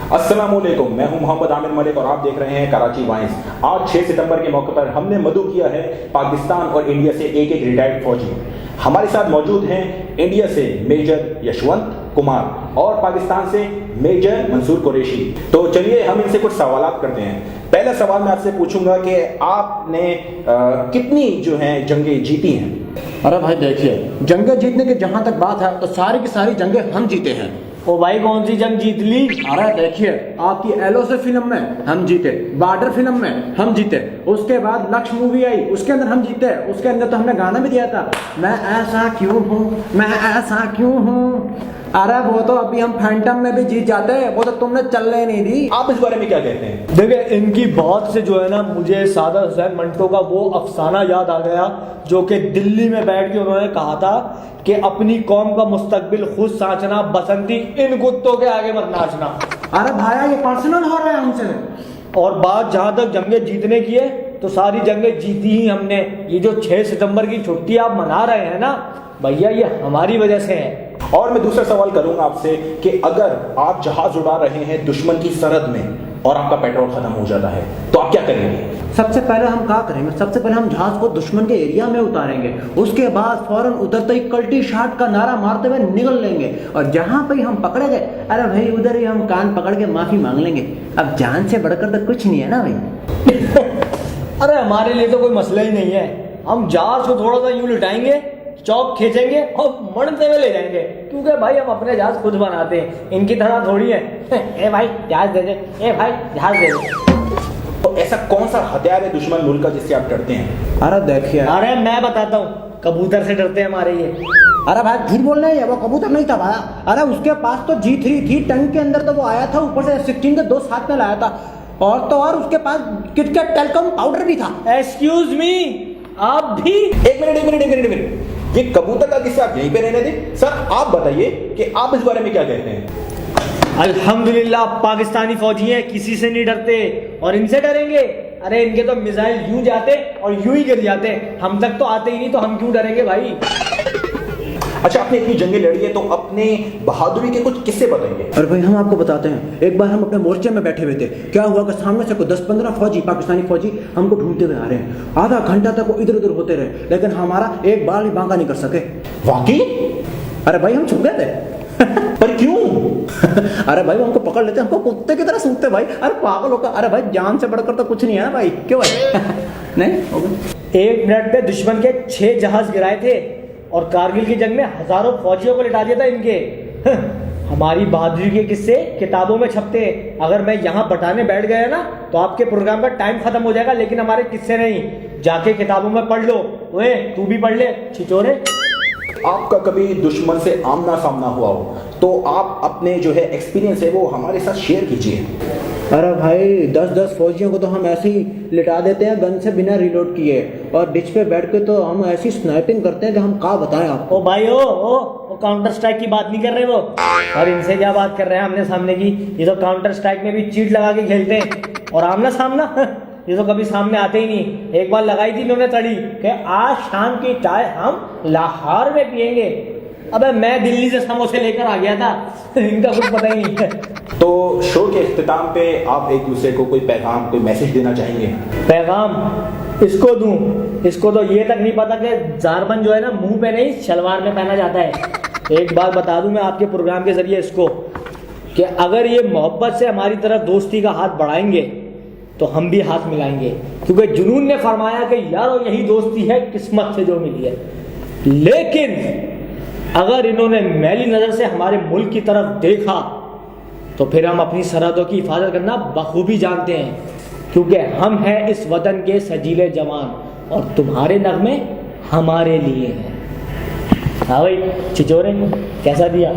अस्सलामुअलैकुम, मैं हूं मोहम्मद आमिर मलिक और आप देख रहे हैं कराची वाइंस। आज 6 सितंबर के मौके पर हमने मदऊ किया है पाकिस्तान और इंडिया से एक एक रिटायर्ड फौजी। हमारे साथ मौजूद हैं इंडिया से मेजर यशवंत कुमार और पाकिस्तान से मेजर मंसूर कुरैशी। तो चलिए हम इनसे कुछ सवाल करते हैं। पहला सवाल मैं आपसे पूछूंगा कि आपने कितनी जो है जंगें जीती हैं? अरे भाई देखिए, जंगें जीतने की जहां तक बात है तो सारी की सारी जंगें हम जीते हैं। ओ भाई, कौन सी जंग जीत ली? अरे देखिए, आपकी एलओसी फिल्म में हम जीते, बॉर्डर फिल्म में हम जीते, उसके बाद लक्ष्य मूवी आई उसके अंदर हम जीते, उसके अंदर तो हमने गाना भी दिया था, मैं ऐसा क्यों हूँ, मैं ऐसा क्यों हूँ। अरे वो तो अभी हम फैंटम में भी जीत जाते, वो तो तुमने चलने नहीं दी। आप इस बारे में क्या कहते हैं? देखिए, इनकी बात से जो है ना, मुझे सादत हुसैन मंटो का वो अफसाना याद आ गया जो कि दिल्ली में बैठ के उन्होंने कहा था कि अपनी कौम का मुस्तकबिल खुद साँचना, बसंती इन कुत्तों के आगे मत नाचना। अरे भाया, ये पर्सनल हो रहा है हमसे। और बात जहां तक जंगें जीतने की है तो सारी जंगें जीती ही हमने। ये जो 6 सितंबर की छुट्टी आप मना रहे हैं ना भैया, ये हमारी वजह से है। और मैं दूसरा सवाल करूंगा आपसे कि अगर आप जहाज उड़ा रहे हैं दुश्मन की सरहद में और आपका पेट्रोल खत्म हो जाता है तो आप क्या करेंगे? सबसे पहले हम क्या करेंगे? सबसे पहले हम जहाज को दुश्मन के एरिया में उतारेंगे, उसके बाद फौरन उतरते ही कल्टी शाट का नारा मारते हुए निकल लेंगे और जहां पे हम पकड़े गए, अरे भाई उधर ही हम कान पकड़ के माफी मांग लेंगे। अब जान से बढ़कर तो कुछ नहीं है ना भाई। अरे हमारे लिए तो कोई मसला ही नहीं है। हम जहाज को थोड़ा सा यूं लिटाएंगे, चौक खींचेंगे और मरते हुए ले जाएंगे, क्योंकि भाई हम अपने जहाज खुद बनाते हैं, इनकी तरह थोड़ी है। ए भाई जहाज दे दे, ए भाई जहाज दे दे। तो ऐसा कौन सा हथियार है दुश्मन मुल्क का जिससे आप डरते हैं? अरे देखिए, अरे मैं बताता हूँ, कबूतर से डरते हैं हमारे ये। अरे भाई झूठ बोल रहे हैं, वो कबूतर नहीं था भाया। अरे उसके पास तो G3 थी, टंक के अंदर तो वो आया था, ऊपर से 16 के 2 साथ में लाया था, और तो और उसके पास किटकैट टेलकम पाउडर भी था। एक्सक्यूज मी, आप भी? एक मिनट, ये कबूतर का किस्सा आप यहीं पे रहने दें। सर आप बताइए कि आप इस बारे में क्या कहते हैं? अल्हम्दुलिल्लाह पाकिस्तानी फौजी हैं, किसी से नहीं डरते और इनसे डरेंगे? अरे इनके तो मिसाइल यूं जाते और यूं ही गिर जाते, हम तक तो आते ही नहीं, तो हम क्यों डरेंगे भाई? अच्छा, आपने इतनी जंगें लड़ी है तो अपने बहादुरी के कुछ किस्से बताइए। अरे भाई हम आपको बताते हैं। एक बार हम अपने मोर्चे में बैठे हुए थे, क्या हुआ कि सामने से कोई 10-15 फौजी, पाकिस्तानी फौजी हमको ढूंढते हुए आ रहे हैं। आधा घंटा तक वो इधर उधर होते रहे, लेकिन हमारा एक बार भी बांका नहीं कर सके। वाकई? अरे भाई हम छुप गए थे। पर क्यों? अरे भाई हमको पकड़ लेते, हमको कुत्ते की तरह सूंघते भाई। अरे पागल होगा। अरे भाई जान से बढ़कर तो कुछ नहीं है भाई, क्यों भाई? नहीं, 1 मिनट में दुश्मन के 6 जहाज गिराए थे और कारगिल की जंग में हजारों फौजियों को लिटा दिया था इनके। हमारी बहादुरी के किस्से किताबों में छपते हैं। अगर मैं यहाँ बताने बैठ गया ना तो आपके प्रोग्राम का टाइम खत्म हो जाएगा, लेकिन हमारे किस्से नहीं। जाके किताबों में पढ़ लो। ओए तू भी पढ़ ले छिचोरे। आपका कभी दुश्मन से आमना सामना हुआ हो तो आप अपने जो है एक्सपीरियंस है वो हमारे साथ शेयर कीजिए। अरे भाई 10-10 फौजियों को तो हम ऐसे ही लिटा देते हैं गन से बिना रिलोड किए, और डिच पे बैठ के तो हम ऐसी स्नाइपिंग करते हैं कि हम क्या बताएं आपको। ओ भाई ओ काउंटर स्ट्राइक की बात नहीं कर रहे वो, और इनसे क्या बात कर रहे हैं आमने सामने की? ये तो काउंटर स्ट्राइक में भी चीट लगा के खेलते हैं, और आमना सामना ये तो कभी सामने आते ही नहीं। एक बार लगाई थी इन्होंने तड़ी कि आज शाम की चाय हम लाहौर में पियेंगे। अबे मैं दिल्ली से समोसे लेकर आ गया था, इनका कुछ पता ही नहीं है। तो शो के इख्तिताम पे आप एक दूसरे को कोई पैगाम, कोई मैसेज देना चाहेंगे? पैगाम इसको दूं? इसको तो ये तक नहीं पता कि जारबन जो है ना मुंह पे नहीं शलवार में पहना जाता है। एक बात बता दूं मैं आपके प्रोग्राम के जरिए इसको, कि अगर ये मोहब्बत से हमारी तरफ दोस्ती का हाथ बढ़ाएंगे तो हम भी हाथ मिलाएंगे, क्योंकि जुनून ने फरमाया कि यारो यही दोस्ती है किस्मत से जो मिली है। लेकिन अगर इन्होंने मैली नजर से हमारे मुल्क की तरफ देखा तो फिर हम अपनी सरहदों की हिफाजत करना बखूबी जानते हैं, क्योंकि हम हैं इस वतन के सजीले जवान और तुम्हारे नगमे हमारे लिए हैं। हाँ भाई छिचोरे, कैसा दिया?